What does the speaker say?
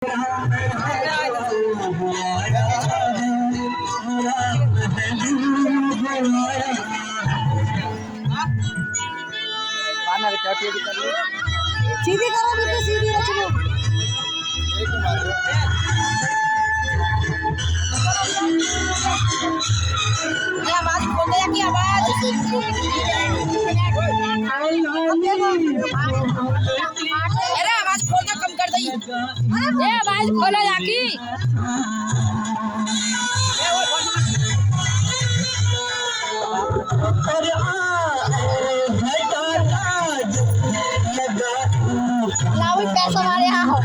सीधी करो बेटे, सीधी रचो। ये आवाज खोल दे की आवाज। अरे आवाज खोलना कम कर दई। ए आवाज खोलो जाकी। लाओ पैसा हमारे यहाँ हो।